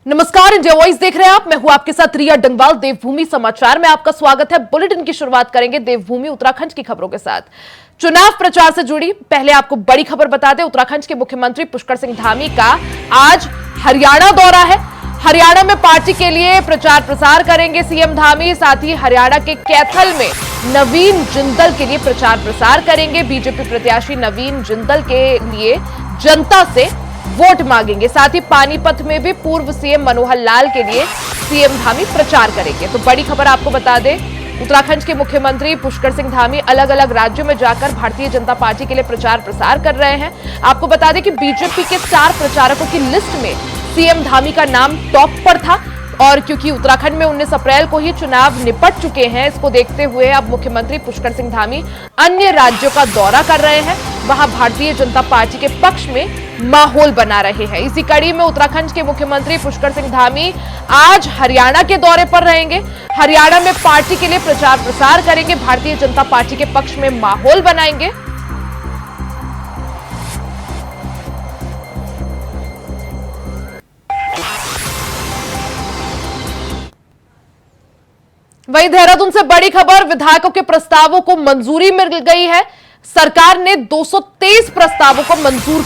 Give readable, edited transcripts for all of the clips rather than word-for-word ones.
नमस्कार, India voice देख रहे हैं आप। मैं हूं आपके साथ रिया डंगवाल। देवभूमि समाचार में आपका स्वागत है। बुलेटिन की शुरुआत करेंगे देवभूमि उत्तराखंड की खबरों के साथ। चुनाव प्रचार से जुड़ी पहले आपको बड़ी खबर बता दें। उत्तराखंड के मुख्यमंत्री पुष्कर सिंह धामी का आज हरियाणा दौरा है। हरियाणा में पार्टी के लिए प्रचार प्रसार करेंगे सीएम धामी। साथ ही हरियाणा के कैथल में नवीन जिंदल के लिए प्रचार प्रसार करेंगे। बीजेपी प्रत्याशी नवीन जिंदल के लिए जनता से वोट मांगेंगे। साथ ही पानीपत में भी पूर्व सीएम मनोहर लाल के लिए सीएम धामी प्रचार करेंगे। तो बड़ी खबर आपको बता दें, उत्तराखंड के मुख्यमंत्री पुष्कर सिंह धामी अलग अलग राज्यों में जाकर भारतीय जनता पार्टी के लिए प्रचार प्रसार कर रहे हैं। आपको बता दें कि बीजेपी के 4 प्रचारकों की लिस्ट में सीएम धामी का नाम टॉप पर था, और क्योंकि उत्तराखंड में 19 अप्रैल को ही चुनाव निपट चुके हैं, इसको देखते हुए अब मुख्यमंत्री पुष्कर सिंह धामी अन्य राज्यों का दौरा कर रहे हैं। वहां भारतीय जनता पार्टी के पक्ष में माहौल बना रहे हैं। इसी कड़ी में उत्तराखंड के मुख्यमंत्री पुष्कर सिंह धामी आज हरियाणा के दौरे पर रहेंगे। हरियाणा में पार्टी के लिए प्रचार प्रसार करेंगे, भारतीय जनता पार्टी के पक्ष में माहौल बनाएंगे। वहीं देहरादून से बड़ी खबर, विधायकों के प्रस्तावों को मंजूरी मिल गई है। सरकार ने 223 प्रस्तावों को मंजूर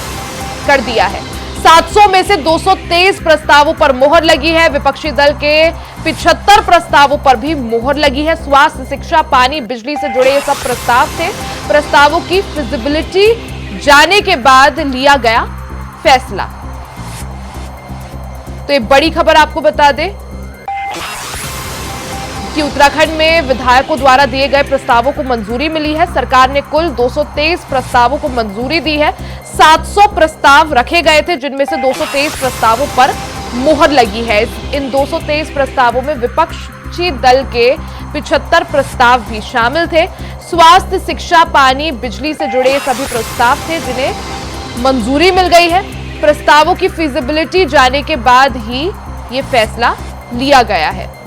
कर दिया है। 700 में से 223 प्रस्तावों पर मोहर लगी है। विपक्षी दल के 75 प्रस्तावों पर भी मोहर लगी है। स्वास्थ्य, शिक्षा, पानी, बिजली से जुड़े ये सब प्रस्ताव थे। प्रस्तावों की फिजिबिलिटी जाने के बाद लिया गया फैसला। तो ये बड़ी खबर आपको बता दें कि उत्तराखंड में विधायकों द्वारा दिए गए प्रस्तावों को मंजूरी मिली है। सरकार ने कुल 223 प्रस्तावों को मंजूरी दी है। 700 प्रस्ताव रखे गए थे, जिनमें से 223 प्रस्तावों पर मोहर लगी है। इन 223 प्रस्तावों में विपक्षी दल के 75 प्रस्ताव भी शामिल थे। स्वास्थ्य, शिक्षा, पानी, बिजली से जुड़े सभी प्रस्ताव थे जिन्हें मंजूरी मिल गई है। प्रस्तावों की फिजिबिलिटी जाने के बाद ही ये फैसला लिया गया है।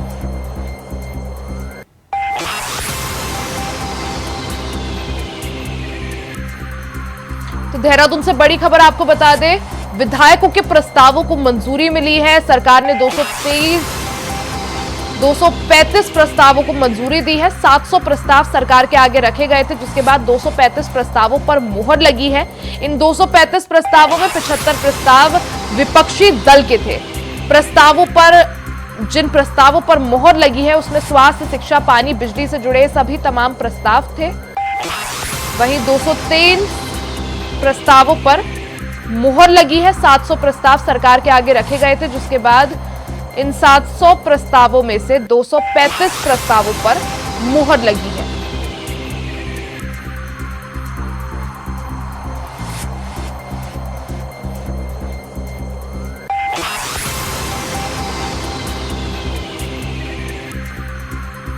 तो देहरादून से बड़ी खबर आपको बता दें, विधायकों के प्रस्तावों को मंजूरी मिली है। सरकार ने 235 प्रस्तावों को मंजूरी दी है। 700 प्रस्ताव सरकार के आगे रखे गए थे, जिसके बाद 235 प्रस्तावों पर मोहर लगी है। इन 235 प्रस्तावों में 75 प्रस्ताव विपक्षी दल के थे। जिन प्रस्तावों पर मोहर लगी है उसमें स्वास्थ्य, शिक्षा, पानी, बिजली से जुड़े सभी तमाम प्रस्ताव थे। वहीं 203 प्रस्तावों पर मुहर लगी है। 700 प्रस्ताव सरकार के आगे रखे गए थे, जिसके बाद इन 700 प्रस्तावों में से 235 प्रस्तावों पर मुहर लगी है।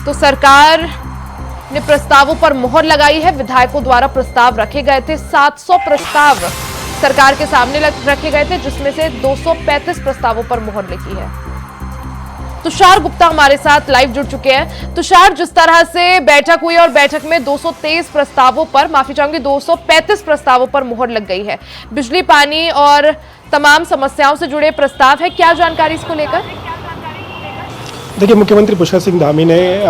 तो सरकार ने प्रस्तावों पर मोहर लगाई है। विधायकों द्वारा प्रस्ताव रखे गए थे। 700 प्रस्ताव सरकार के सामने रखे गए थे, जिसमें से 235 प्रस्तावों पर मोहर लगी है। तुषार गुप्ता हमारे साथ लाइव जुड़ चुके हैं। तुषार, जिस तरह से बैठक हुई और बैठक में 223 प्रस्तावों पर, माफी चाहूंगी, 235 प्रस्तावों पर मोहर लग गई है। बिजली, पानी और तमाम समस्याओं से जुड़े प्रस्ताव है, क्या जानकारी इसको लेकर? देखिए, मुख्यमंत्री पुष्कर सिंह धामी ने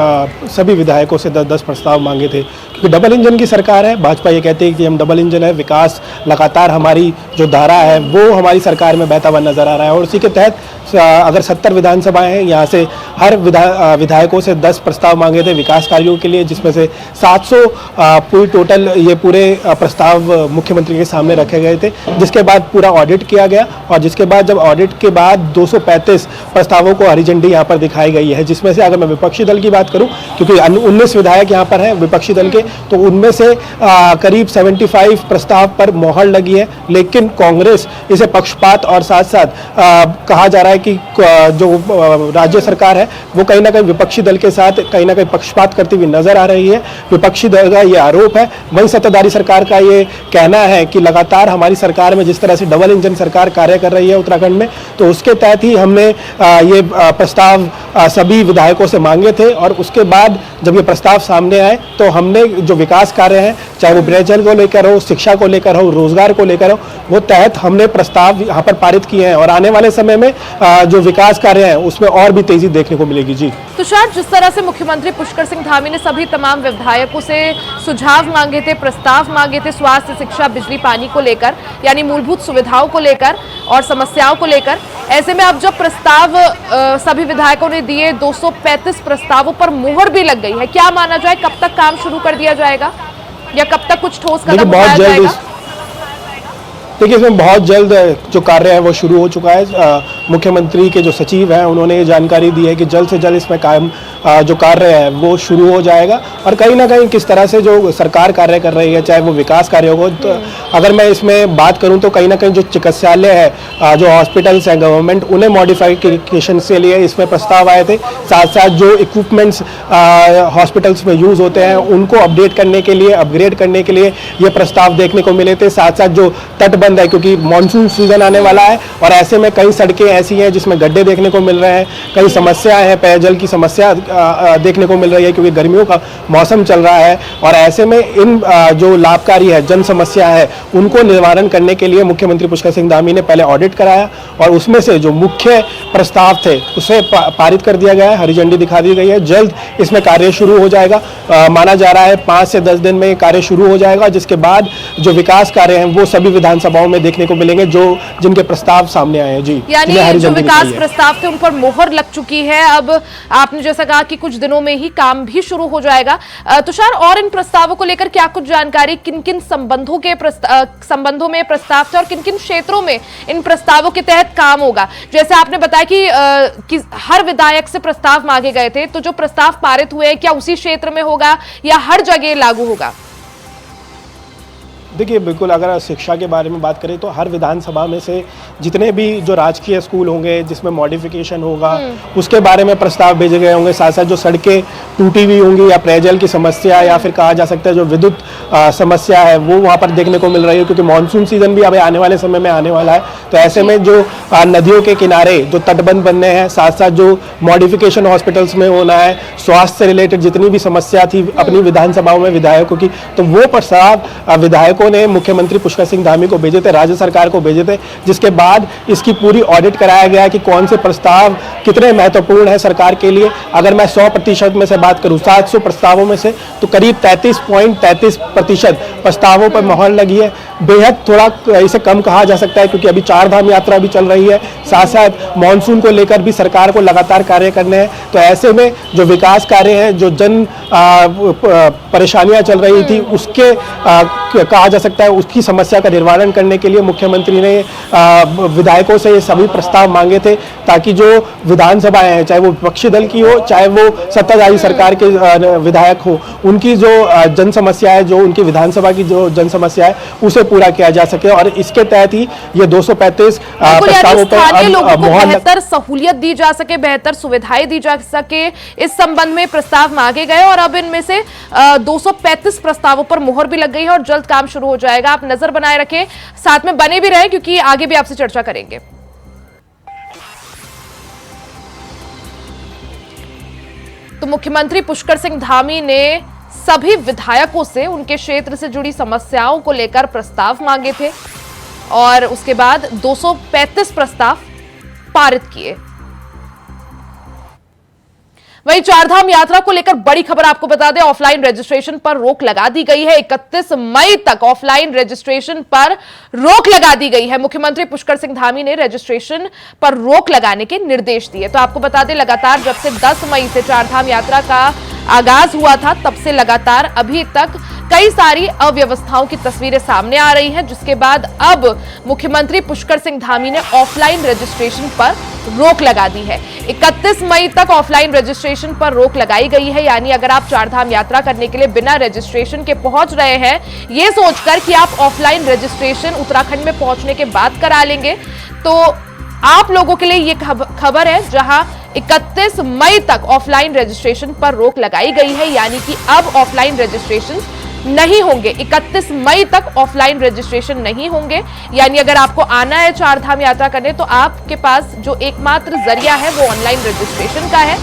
सभी विधायकों से 10-10 प्रस्ताव मांगे थे, क्योंकि डबल इंजन की सरकार है। भाजपा ये कहती है कि हम डबल इंजन है, विकास लगातार हमारी जो धारा है वो हमारी सरकार में बहता हुआ नजर आ रहा है। और उसी के तहत अगर 70 विधानसभाएं हैं, यहाँ से हर विधायकों से 10 प्रस्ताव मांगे थे विकास कार्यों के लिए, जिसमें से 700 पूरी टोटल ये पूरे प्रस्ताव मुख्यमंत्री के सामने रखे गए थे। जिसके बाद पूरा ऑडिट किया गया, और जिसके बाद जब ऑडिट के बाद 235 प्रस्तावों को हरी झंडी यहाँ पर दिखाई गई है। जिसमें से अगर मैं विपक्षी दल की बात करूं, क्योंकि 19 विधायक यहाँ पर हैं विपक्षी दल के, तो उनमें से करीब 75 प्रस्ताव पर मोहर लगी है। लेकिन कांग्रेस इसे पक्षपात और साथ साथ कहा जा रहा है कि जो राज्य सरकार है वो कहीं ना कहीं विपक्षी दल के साथ कहीं ना कहीं पक्षपात करती हुई नजर आ रही है। विपक्षी दल का ये आरोप है। वहीं सत्ताधारी सरकार का ये कहना है कि लगातार हमारी सरकार में जिस तरह से डबल इंजन सरकार कार्य कर रही है उत्तराखंड में, तो उसके तहत ही हमने ये प्रस्ताव सभी विधायकों से मांगे थे, और उसके बाद जब ये प्रस्ताव सामने आए तो हमने जो विकास कार्य हैं, चाहे वो पेयजल को लेकर हो, शिक्षा को लेकर हो, रोजगार को लेकर हो, वो तहत हमने प्रस्ताव यहाँ पर पारित किए हैं, और आने वाले समय में जो विकास कार्य हैं उसमें और भी तेजी देखने को मिलेगी। जी तुषार, जिस तरह से मुख्यमंत्री पुष्कर सिंह धामी ने सभी तमाम विधायकों से सुझाव मांगे थे, प्रस्ताव मांगे थे स्वास्थ्य, शिक्षा, बिजली, पानी को लेकर, यानी मूलभूत सुविधाओं को लेकर और समस्याओं को लेकर, ऐसे में अब जब प्रस्ताव सभी विधायकों ने दिए, 235 प्रस्तावों पर मुहर भी लग गई है, क्या माना जाए कब तक काम शुरू कर दिया जाएगा या कब तक कुछ ठोस कदम उठाया जाएगा? देखिए, इसमें बहुत जल्द जो कार्य है वो शुरू हो चुका है। मुख्यमंत्री के जो सचिव हैं उन्होंने ये जानकारी दी है कि जल्द से जल्द इसमें कायम जो कार्य है वो शुरू हो जाएगा, और कहीं ना कहीं किस तरह से जो सरकार कार्य कर रही है, चाहे वो विकास कार्य हो, तो अगर मैं इसमें बात करूं तो कहीं ना कहीं जो चिकित्सालय है, जो हॉस्पिटल्स हैं गवर्नमेंट, उन्हें मॉडिफिकेशन के लिए इसमें प्रस्ताव आए थे। साथ साथ जो इक्विपमेंट्स हॉस्पिटल्स में यूज़ होते हैं उनको अपडेट करने के लिए, अपग्रेड करने के लिए ये प्रस्ताव देखने को मिले थे। साथ साथ जो तटबंध है, क्योंकि मानसून सीजन आने वाला है और ऐसे में कई सड़कें ऐसी हैं जिसमें गड्ढे देखने को मिल रहे हैं, कई समस्याएं हैं, पेयजल की समस्या देखने को मिल रही है क्योंकि गर्मियों का मौसम चल रहा है, और ऐसे में इन जो लाभकारी है, जन समस्या है, उनको निवारण करने के लिए मुख्यमंत्री पुष्कर सिंह धामी ने पहले ऑडिट कराया, और उसमें से जो मुख्य प्रस्ताव थे उसे पारित कर दिया गया है, हरी झंडी दिखा दी गई है। जल्द इसमें कार्य शुरू हो जाएगा, माना जा रहा है 5 से 10 दिन में कार्य शुरू हो जाएगा, जिसके बाद जो विकास कार्य हैं वो सभी विधानसभाओं में देखने को मिलेंगे, जो जिनके प्रस्ताव सामने आए हैं। जी, यानी जो विकास प्रस्ताव थे उन पर मोहर लग चुकी है। अब आपने जैसा कहा कि कुछ दिनों में ही काम भी शुरू हो जाएगा। तुषार, और इन प्रस्तावों को लेकर क्या कुछ जानकारी, किन किन संबंधों में प्रस्ताव थे और किन किन क्षेत्रों में इन प्रस्तावों के तहत काम होगा? जैसे आपने बताया कि हर विधायक से प्रस्ताव मांगे गए थे, तो जो प्रस्ताव पारित हुए हैं क्या उसी क्षेत्र में होगा या हर जगह लागू होगा? देखिए, बिल्कुल, अगर शिक्षा के बारे में बात करें तो हर विधानसभा में से जितने भी जो राजकीय स्कूल होंगे जिसमें मॉडिफिकेशन होगा उसके बारे में प्रस्ताव भेजे गए होंगे। साथ साथ जो सड़कें टूटी हुई होंगी या पेयजल की समस्या, या फिर कहा जा सकता है जो विद्युत समस्या है, वो वहाँ पर देखने को मिल रही है, क्योंकि मानसून सीजन भी अब आने वाले समय में आने वाला है। तो ऐसे में जो नदियों के किनारे जो तटबंध बनने हैं, साथ साथ जो मॉडिफिकेशन हॉस्पिटल्स में होना है, स्वास्थ्य से रिलेटेड जितनी भी समस्या थी अपनी विधानसभाओं में विधायकों की, तो वो प्रस्ताव विधायकों ने मुख्यमंत्री पुष्कर सिंह धामी को भेजे थे, राज्य सरकार को भेजे थे, जिसके बाद इसकी पूरी ऑडिट कराया गया कि कौन से प्रस्ताव कितने महत्वपूर्ण है सरकार के लिए। अगर मैं 100% में से बात करूं, 700 प्रस्तावों में से तो करीब 33.33% प्रस्तावों पर मोहर लगी है। बेहद थोड़ा इसे कम कहा जा सकता है, क्योंकि अभी 4 धाम यात्रा भी चल रही है, साथ साथ मानसून को लेकर भी सरकार को लगातार कार्य करने हैं। तो ऐसे में जो विकास कार्य हैं, जो जन परेशानियां चल रही थी, उसके कहा जा सकता है उसकी समस्या का निवारण करने के लिए मुख्यमंत्री ने विधायकों से ये सभी प्रस्ताव मांगे थे, ताकि जो विधानसभाएं हैं, चाहे वो विपक्षी दल की हो, चाहे वो सत्ताधारी सरकार के विधायक हो, उनकी जो जन समस्या है, जो उनकी विधानसभा की जो जन समस्या है, उसे पूरा किया जा सके। और इसके तहत ही ये 235 प्रस्तावों पर लोगों को बेहतर सहूलियत दी जा सके, बेहतर सुविधाएं दी जा सके, इस संबंध में प्रस्ताव मांगे गए, और अब इनमें से 235 प्रस्तावों पर मुहर भी लग गई है और जल्द काम शुरू हो जाएगा। आप नजर बनाए रखें, साथ में बने भी रहें, क्योंकि आगे भी आपसे चर्चा करेंगे। तो मुख्यमंत्री पुष्कर सिंह धामी ने सभी विधायकों से उनके क्षेत्र से जुड़ी समस्याओं को लेकर प्रस्ताव मांगे थे, और उसके बाद 235 प्रस्ताव पारित किए। वहीं चारधाम यात्रा को लेकर बड़ी खबर आपको बता दें, ऑफलाइन रजिस्ट्रेशन पर रोक लगा दी गई है। 31 मई तक ऑफलाइन रजिस्ट्रेशन पर रोक लगा दी गई है। मुख्यमंत्री पुष्कर सिंह धामी ने रजिस्ट्रेशन पर रोक लगाने के निर्देश दिए। तो आपको बता दें, लगातार जब से 10 मई से चारधाम यात्रा का आगाज हुआ था, तब से लगातार अभी तक कई सारी अव्यवस्थाओं की तस्वीरें सामने आ रही हैं, जिसके बाद अब मुख्यमंत्री पुष्कर सिंह धामी ने ऑफलाइन रजिस्ट्रेशन पर रोक लगा दी है। 31 मई तक ऑफलाइन रजिस्ट्रेशन पर रोक लगाई गई है, यानी अगर आप चारधाम यात्रा करने के लिए बिना रजिस्ट्रेशन के पहुंच रहे हैं, ये सोचकर कि आप ऑफलाइन रजिस्ट्रेशन उत्तराखंड में पहुंचने के बाद करा लेंगे, तो आप लोगों के लिए ये खबर है, जहां 31 मई तक ऑफलाइन रजिस्ट्रेशन पर रोक लगाई गई है, यानी कि अब ऑफलाइन रजिस्ट्रेशन नहीं होंगे। 31 मई तक ऑफलाइन रजिस्ट्रेशन नहीं होंगे, यानी अगर आपको आना है चारधाम यात्रा करने, तो आपके पास जो एकमात्र जरिया है वो ऑनलाइन रजिस्ट्रेशन का है।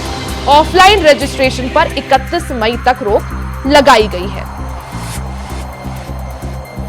ऑफलाइन रजिस्ट्रेशन पर 31 मई तक रोक लगाई गई है।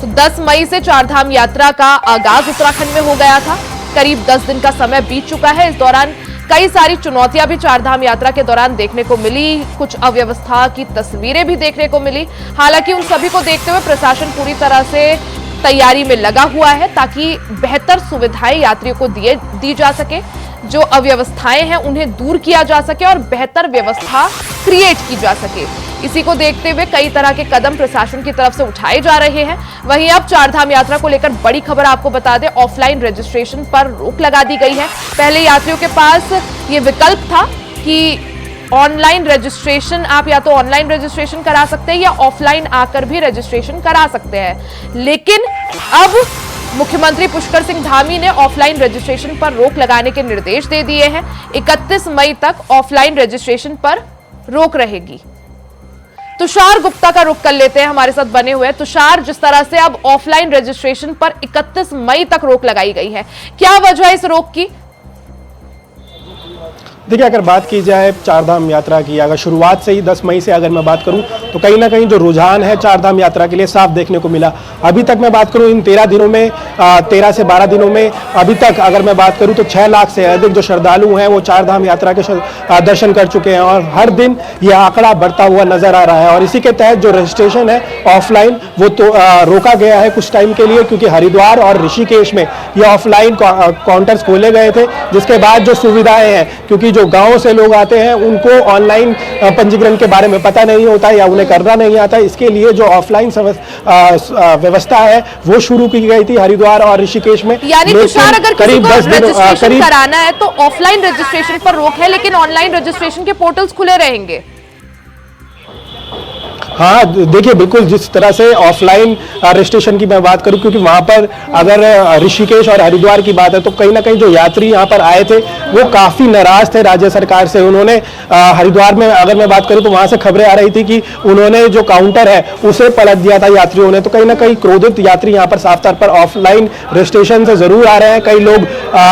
तो 10 मई से चारधाम यात्रा का आगाज उत्तराखंड में हो गया था। करीब 10 दिन का समय बीत चुका है। इस दौरान कई सारी चुनौतियां भी चारधाम यात्रा के दौरान देखने को मिली, कुछ अव्यवस्था की तस्वीरें भी देखने को मिली। हालांकि उन सभी को देखते हुए प्रशासन पूरी तरह से तैयारी में लगा हुआ है ताकि बेहतर सुविधाएं यात्रियों को दी जा सके, जो अव्यवस्थाएं हैं उन्हें दूर किया जा सके और बेहतर व्यवस्था क्रिएट की जा सके। इसी को देखते हुए कई तरह के कदम प्रशासन की तरफ से उठाए जा रहे हैं। वहीं अब चारधाम यात्रा को लेकर बड़ी खबर आपको बता दें, ऑफलाइन रजिस्ट्रेशन पर रोक लगा दी गई है। पहले यात्रियों के पास ये विकल्प था कि ऑनलाइन रजिस्ट्रेशन, आप या तो ऑनलाइन रजिस्ट्रेशन करा सकते हैं या ऑफलाइन आकर भी रजिस्ट्रेशन करा सकते हैं, लेकिन अब मुख्यमंत्री पुष्कर सिंह धामी ने ऑफलाइन रजिस्ट्रेशन पर रोक लगाने के निर्देश दे दिए हैं। 31 मई तक ऑफलाइन रजिस्ट्रेशन पर रोक रहेगी। तुषार गुप्ता का रुख कर लेते हैं, हमारे साथ बने हुए। तुषार, जिस तरह से अब ऑफलाइन रजिस्ट्रेशन पर 31 मई तक रोक लगाई गई है, क्या वजह है इस रोक की? देखिए, अगर बात की जाए चारधाम यात्रा की, अगर शुरुआत से ही 10 मई से अगर मैं बात करूं तो कहीं ना कहीं जो रुझान है चारधाम यात्रा के लिए साफ देखने को मिला। अभी तक मैं बात करूं इन 13 दिनों में, 13 से 12 दिनों में अभी तक अगर मैं बात करूं तो 6 लाख से अधिक जो श्रद्धालु हैं वो चारधाम यात्रा के दर्शन कर चुके हैं और हर दिन ये आंकड़ा बढ़ता हुआ नजर आ रहा है। और इसी के तहत जो रजिस्ट्रेशन है ऑफलाइन वो तो रोका गया है कुछ टाइम के लिए, क्योंकि हरिद्वार और ऋषिकेश में ये ऑफलाइन काउंटर्स खोले गए थे, जिसके बाद जो सुविधाएं हैं, क्योंकि जो गांव से लोग आते हैं उनको ऑनलाइन पंजीकरण के बारे में पता नहीं होता या उन्हें करना नहीं आता, इसके लिए जो ऑफलाइन व्यवस्था है वो शुरू की गई थी हरिद्वार और ऋषिकेश में। यानी तुषार, अगर किसी को रजिस्ट्रेशन कराना है तो ऑफलाइन रजिस्ट्रेशन पर रोक है, लेकिन ऑनलाइन रजिस्ट्रेशन के पोर्टल्स खुले रहेंगे। हाँ, देखिए, बिल्कुल जिस तरह से ऑफलाइन रजिस्ट्रेशन की मैं बात करूं, क्योंकि वहां पर अगर ऋषिकेश और हरिद्वार की बात है तो कहीं ना कहीं जो यात्री यहां पर आए थे वो काफी नाराज थे राज्य सरकार से। उन्होंने हरिद्वार में अगर मैं बात करूं तो वहां से खबरें आ रही थी कि उन्होंने जो काउंटर है उसे पलट दिया था यात्रियों ने। तो कहीं ना कहीं क्रोधित यात्री यहाँ पर साफ तौर पर ऑफलाइन रजिस्ट्रेशन से जरूर आ रहे हैं। कई लोग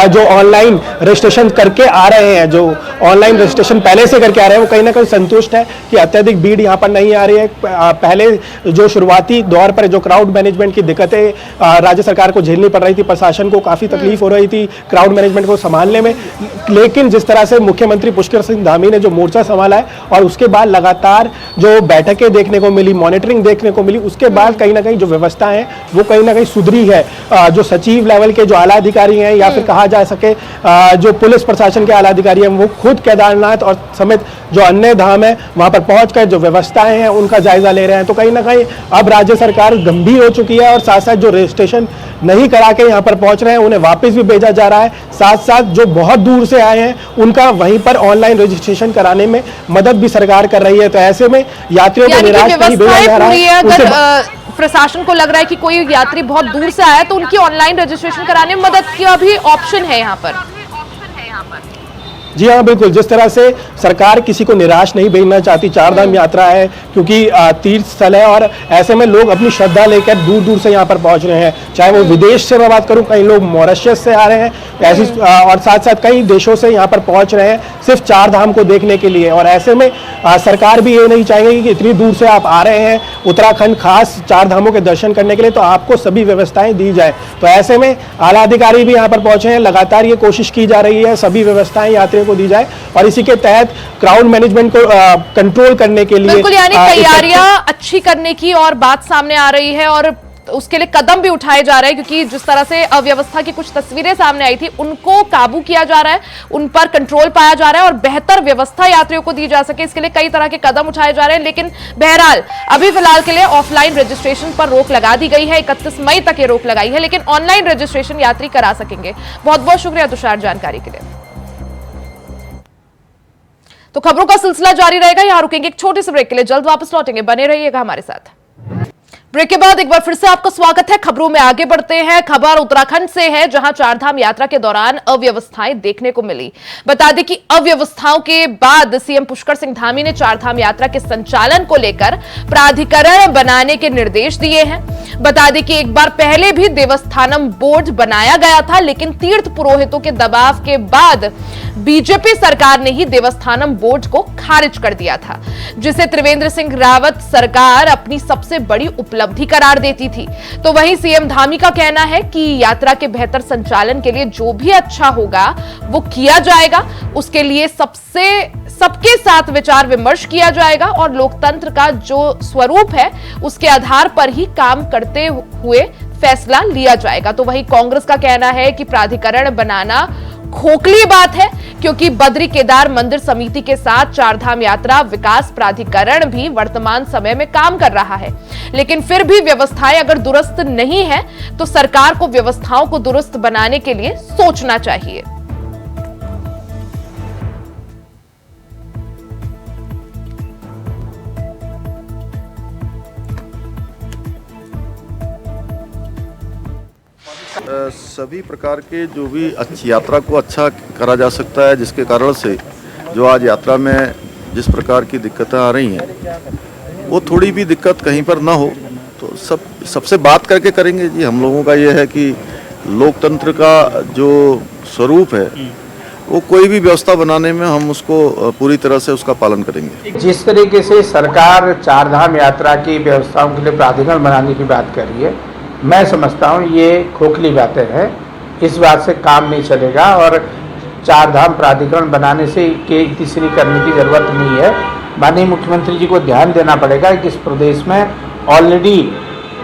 जो ऑनलाइन रजिस्ट्रेशन करके आ रहे हैं, जो ऑनलाइन रजिस्ट्रेशन पहले से करके आ रहे हैं, वो कहीं ना कहीं संतुष्ट है कि अत्यधिक भीड़ यहाँ पर नहीं आ रही है। पहले जो शुरुआती दौर पर जो क्राउड मैनेजमेंट की दिक्कतें राज्य सरकार को झेलनी पड़ रही थी, प्रशासन को काफी तकलीफ हो रही थी क्राउड मैनेजमेंट को संभालने में, लेकिन जिस तरह से मुख्यमंत्री पुष्कर सिंह धामी ने जो मोर्चा संभाला है और उसके बाद लगातार जो बैठकें देखने को मिली, मॉनिटरिंग देखने को मिली, उसके बाद कहीं ना कहीं जो व्यवस्था है वो कहीं ना कहीं सुधरी है। जो सचिव लेवल के जो आला अधिकारी हैं या फिर कहा जा सके जो पुलिस प्रशासन के आला अधिकारी हैं, वो खुद केदारनाथ और समेत जो अन्य धाम है वहां पर पहुंचकर जो व्यवस्थाएं हैं उनका जायजा ले रहे हैं। तो कहीं ना कहीं अब राज्य सरकार गंभीर हो चुकी है और साथ साथ जो रजिस्ट्रेशन नहीं करा के यहाँ पर पहुंच रहे हैं उन्हें वापस भी भेजा जा रहा है। साथ साथ जो बहुत दूर से आए हैं उनका वहीं पर ऑनलाइन रजिस्ट्रेशन कराने में मदद भी सरकार कर रही है। तो ऐसे में यात्रियों को निराश नहीं भेजा जा रहा है। प्रशासन को लग रहा है कि कोई यात्री बहुत दूर से आया तो उनकी ऑनलाइन रजिस्ट्रेशन कराने में मदद का भी ऑप्शन है यहाँ पर। जी हाँ, बिल्कुल, जिस तरह से सरकार किसी को निराश नहीं भेजना चाहती, चारधाम यात्रा है क्योंकि तीर्थ स्थल है और ऐसे में लोग अपनी श्रद्धा लेकर दूर दूर से यहाँ पर पहुँच रहे हैं, चाहे वो विदेश से मैं बात करूँ, कई लोग मॉरिशस से आ रहे हैं ऐसी, और साथ साथ कई देशों से यहाँ पर पहुँच रहे हैं सिर्फ चारधाम को देखने के लिए। और ऐसे में सरकार भी ये नहीं चाहेगी कि इतनी दूर से आप आ रहे हैं उत्तराखंड खास चारधामों के दर्शन करने के लिए तो आपको सभी व्यवस्थाएं दी जाए। तो ऐसे में आला अधिकारी भी यहाँ पर पहुंचे हैं, लगातार ये कोशिश की जा रही है सभी व्यवस्थाएं यात्रियों को दी जाए और इसी के तहत क्राउड मैनेजमेंट को कंट्रोल करने के लिए बिल्कुल, यानी तैयारियां अच्छी करने की और बात सामने आ रही है और उसके लिए कदम भी उठाए जा रहे हैं, क्योंकि जिस तरह से अव्यवस्था की कुछ तस्वीरें सामने आई थी उनको काबू किया जा रहा है, उन पर कंट्रोल पाया जा रहा है और बेहतर व्यवस्था यात्रियों को दी जा सके, इसके लिए कई तरह के कदम उठाए जा रहे हैं। लेकिन बहरहाल अभी फिलहाल के लिए ऑफलाइन रजिस्ट्रेशन पर रोक लगा दी गई है, 31 मई तक ये रोक लगाई है, लेकिन ऑनलाइन रजिस्ट्रेशन यात्री करा सकेंगे। बहुत बहुत शुक्रिया तुषार जानकारी के लिए। तो खबरों का सिलसिला जारी रहेगा, यहां रुकेंगे एक छोटे से ब्रेक के लिए, जल्द वापस लौटेंगे, बने रहिएगा हमारे साथ। ब्रेक के बाद एक बार फिर से आपका स्वागत है। खबरों में आगे बढ़ते हैं। खबर उत्तराखंड से है, जहां चारधाम यात्रा के दौरान अव्यवस्थाएं देखने को मिली। बता दें कि अव्यवस्थाओं के बाद सीएम पुष्कर सिंह धामी ने चारधाम यात्रा के संचालन को लेकर प्राधिकरण बनाने के निर्देश दिए हैं। बता दें कि एक बार पहले भी देवस्थानम बोर्ड बनाया गया था, लेकिन तीर्थ पुरोहितों के दबाव के बाद बीजेपी सरकार ने ही देवस्थानम बोर्ड को खारिज कर दिया था, जिसे त्रिवेंद्र सिंह रावत सरकार अपनी सबसे बड़ी उपलब्धि करार देती थी। तो वहीं सीएम धामी का कहना है कि यात्रा के बेहतर संचालन के लिए जो भी अच्छा होगा वो किया जाएगा, उसके लिए सबके साथ विचार विमर्श किया जाएगा और लोकतंत्र का जो स्वरूप है उसके आधार पर ही काम करते हुए फैसला लिया जाएगा। तो वहीं कांग्रेस का कहना है कि प्राधिकरण बनाना खोखली बात है, क्योंकि बद्री केदार मंदिर समिति के साथ चारधाम यात्रा विकास प्राधिकरण भी वर्तमान समय में काम कर रहा है, लेकिन फिर भी व्यवस्थाएं अगर दुरुस्त नहीं है तो सरकार को व्यवस्थाओं को दुरुस्त बनाने के लिए सोचना चाहिए। सभी प्रकार के जो भी अच्छी यात्रा को अच्छा करा जा सकता है, जिसके कारण से जो आज यात्रा में जिस प्रकार की दिक्कतें आ रही हैं वो थोड़ी भी दिक्कत कहीं पर ना हो, तो सबसे बात करके करेंगे जी। हम लोगों का ये है कि लोकतंत्र का जो स्वरूप है वो कोई भी व्यवस्था बनाने में हम उसको पूरी तरह से उसका पालन करेंगे। जिस तरीके से सरकार चारधाम यात्रा की व्यवस्थाओं के लिए प्राधिकरण बनाने की बात कर रही है, मैं समझता हूँ ये खोखली बातें हैं। इस बात से काम नहीं चलेगा और चारधाम प्राधिकरण बनाने से तीसरी करने की ज़रूरत नहीं है। माननीय मुख्यमंत्री जी को ध्यान देना पड़ेगा कि इस प्रदेश में ऑलरेडी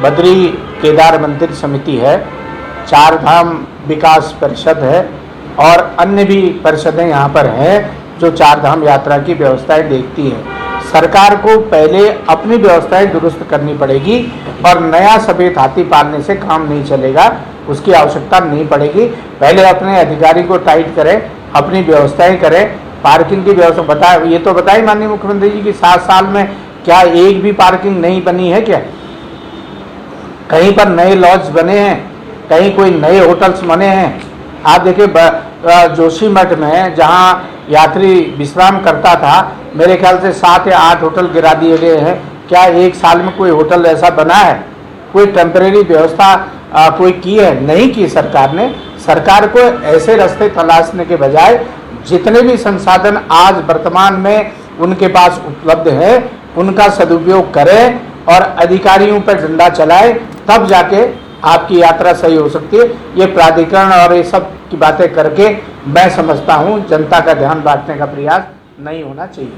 बद्री केदार मंदिर समिति है, चारधाम विकास परिषद है और अन्य भी परिषदें यहाँ पर हैं जो चारधाम यात्रा की व्यवस्थाएं देखती हैं। सरकार को पहले अपनी व्यवस्थाएं दुरुस्त करनी पड़ेगी और नया सफेद हाथी पालने से काम नहीं चलेगा, उसकी आवश्यकता नहीं पड़ेगी। पहले अपने अधिकारी को टाइट करें, अपनी व्यवस्थाएं करें। पार्किंग की व्यवस्था बताए, ये तो बताइए माननीय मुख्यमंत्री जी की 7 साल में क्या एक भी पार्किंग नहीं बनी है क्या? कहीं पर नए लॉज बने हैं, कहीं कोई नए होटल्स बने हैं? आप देखिए जोशीमठ में जहाँ यात्री विश्राम करता था, मेरे ख्याल से 7 या 8 होटल गिरा दिए गए हैं। क्या एक साल में कोई होटल ऐसा बना है? कोई टेम्परेरी व्यवस्था कोई की है? नहीं की सरकार ने। सरकार को ऐसे रास्ते तलाशने के बजाय जितने भी संसाधन आज वर्तमान में उनके पास उपलब्ध है उनका सदुपयोग करें और अधिकारियों पर डंडा चलाए, तब जाके आपकी यात्रा सही हो सकती है। ये प्राधिकरण और ये सब की बातें करके मैं समझता हूँ जनता का ध्यान बांटने का प्रयास नहीं होना चाहिए।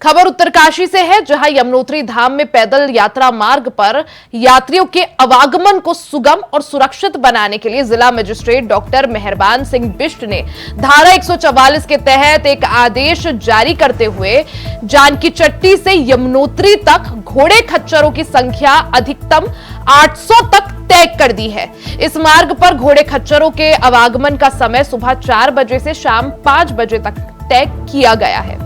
खबर उत्तरकाशी से है, जहां यमुनोत्री धाम में पैदल यात्रा मार्ग पर यात्रियों के आवागमन को सुगम और सुरक्षित बनाने के लिए जिला मजिस्ट्रेट डॉक्टर मेहरबान सिंह बिष्ट ने धारा 144 के तहत एक आदेश जारी करते हुए जानकी चट्टी से यमुनोत्री तक घोड़े खच्चरों की संख्या अधिकतम 800 तक तय कर दी है। इस मार्ग पर घोड़े खच्चरों के आवागमन का समय सुबह 4 बजे से शाम 5 बजे तक तय किया गया है।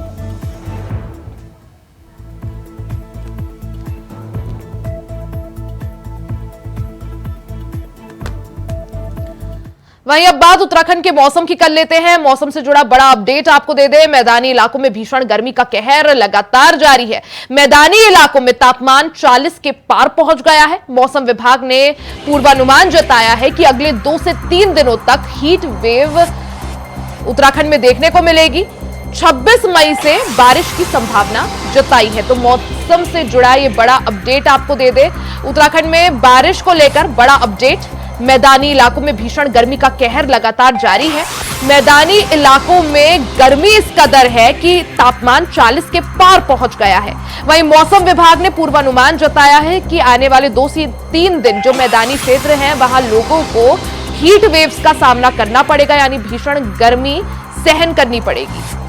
वहीं अब बात उत्तराखंड के मौसम की कर लेते हैं। मौसम से जुड़ा बड़ा अपडेट आपको दे दें। मैदानी इलाकों में भीषण गर्मी का कहर लगातार जारी है। मैदानी इलाकों में तापमान 40 के पार पहुंच गया है। मौसम विभाग ने पूर्वानुमान जताया है कि अगले 2 से 3 दिनों तक हीट वेव उत्तराखंड में देखने को मिलेगी। 26 मई से बारिश की संभावना जताई है। तो मौसम से जुड़ा ये बड़ा अपडेट आपको दे दे। उत्तराखंड में बारिश को लेकर बड़ा अपडेट। मैदानी इलाकों में भीषण गर्मी का कहर लगातार जारी है। मैदानी इलाकों में गर्मी इस कदर है कि तापमान 40 के पार पहुंच गया है। वहीं मौसम विभाग ने पूर्वानुमान जताया है कि आने वाले 2 से 3 दिन जो मैदानी क्षेत्र हैं वहां लोगों को हीट वेव्स का सामना करना पड़ेगा, यानी भीषण गर्मी सहन करनी पड़ेगी।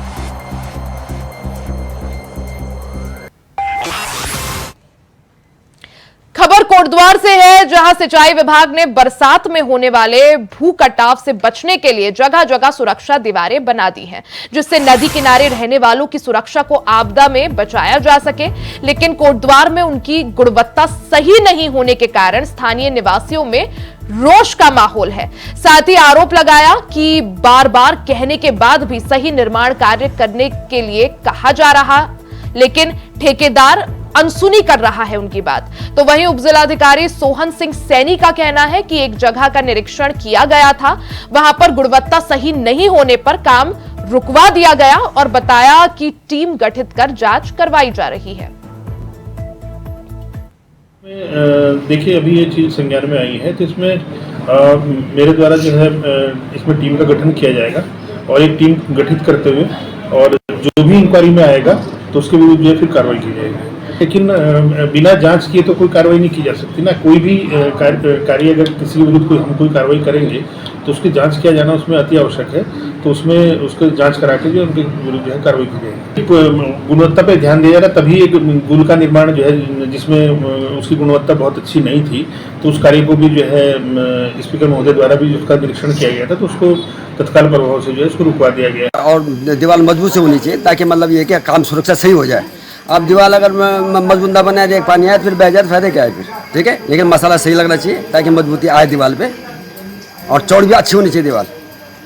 खबर कोटद्वार से है, जहां सिंचाई विभाग ने बरसात में होने वाले भू कटाव से बचने के लिए जगह जगह सुरक्षा दीवारें बना दी हैं, जिससे नदी किनारे रहने वालों की सुरक्षा को आपदा में बचाया जा सके। लेकिन कोटद्वार में उनकी गुणवत्ता सही नहीं होने के कारण स्थानीय निवासियों में रोष का माहौल है। साथ ही आरोप लगाया कि बार बार कहने के बाद भी सही निर्माण कार्य करने के लिए कहा जा रहा, लेकिन ठेकेदार अनसुनी कर रहा है उनकी बात। तो वहीं उपजिलाधिकारी सोहन सिंह सैनी का कहना है कि एक जगह का निरीक्षण किया गया था, वहां पर गुणवत्ता सही नहीं होने पर काम रुकवा दिया गया और बताया कि टीम गठित कर जांच करवाई जा रही है। देखिए, अभी ये चीज़ संज्ञान में आई है, तो इसमें मेरे द्वारा जो है इसमें टीम का गठन किया जाएगा और एक टीम गठित करते हुए और जो भी इंक्वायरी में आएगा तो उसके विरुद्ध जो है फिर कार्रवाई की जाएगी। लेकिन बिना जांच किए तो कोई कार्रवाई नहीं की जा सकती ना। कोई भी कार्य अगर किसी के विरुद्ध हम कोई कार्रवाई करेंगे तो उसकी जांच किया जाना उसमें अति आवश्यक है। तो उसमें उसको जांच करा के जो उनके विरुद्ध जो है कार्रवाई की जाएगी। गुणवत्ता पे ध्यान दिया जाएगा, तभी एक गुल का निर्माण जो है जिसमें उसकी गुणवत्ता बहुत अच्छी नहीं थी, तो उस कार्य को भी जो है स्पीकर महोदय द्वारा भी उसका निरीक्षण किया गया था, तो उसको तत्काल प्रभाव से जो है उसको रुकवा दिया गया। और दीवार मजबूत से होनी चाहिए ताकि मतलब ये कि काम सुरक्षा सही हो जाए। अब दीवार अगर मजबूत ना बने, देख पानी आए फिर बह जाए, फायदे क्या है फिर, ठीक है। लेकिन मसाला सही लगना चाहिए ताकि मजबूती आए दीवार पे, और चौड़ भी अच्छी होनी चाहिए दीवार,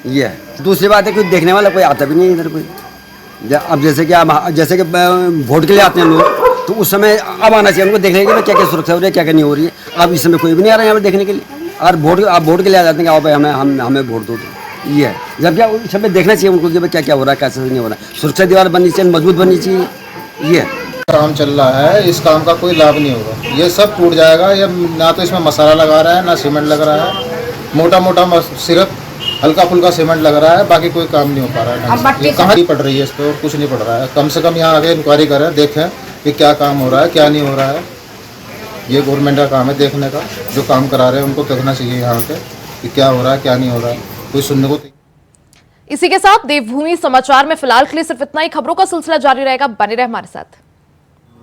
ये है। दूसरी बात है कि देखने वाला कोई आता भी नहीं इधर कोई। अब जैसे कि वोट के लिए आते हैं लोग, तो उस समय अब आना चाहिए उनको देखने के लिए क्या क्या सुरक्षा हो रही है, क्या क्या नहीं हो रही है। अब इस समय कोई भी नहीं आ रहा है यहाँ पर देखने के लिए, और वोट के लिए आ जाते हैं कि आओ भाई हमें वोट दो, ये है। जब क्या उस समय देखना चाहिए उनको कि क्या क्या हो रहा है, कैसे नहीं हो रहा है। सुरक्षा दीवार बननी चाहिए, मजबूत बननी चाहिए, ये काम चल रहा है, इस काम का कोई लाभ नहीं होगा, ये सब टूट जाएगा। ये ना तो इसमें मसाला लगा रहा है, ना सीमेंट लग रहा है, मोटा मोटा सिर्फ हल्का फुल्का सीमेंट लग रहा है, बाकी कोई काम नहीं हो पा रहा है। ये कहाँ पड़ रही है, इस पर कुछ नहीं पड़ रहा है। कम से कम यहाँ आके इंक्वायरी करें, देखें कि क्या काम हो रहा है, क्या नहीं हो रहा है। ये गवर्नमेंट का काम है देखने का, जो काम करा रहे हैं उनको देखना चाहिए यहाँ पे कि क्या हो रहा है, क्या नहीं हो रहा है, कोई सुनने को। इसी के साथ देवभूमि समाचार में फिलहाल के लिए सिर्फ इतना ही। खबरों का सिलसिला जारी रहेगा, बने रहे हमारे साथ।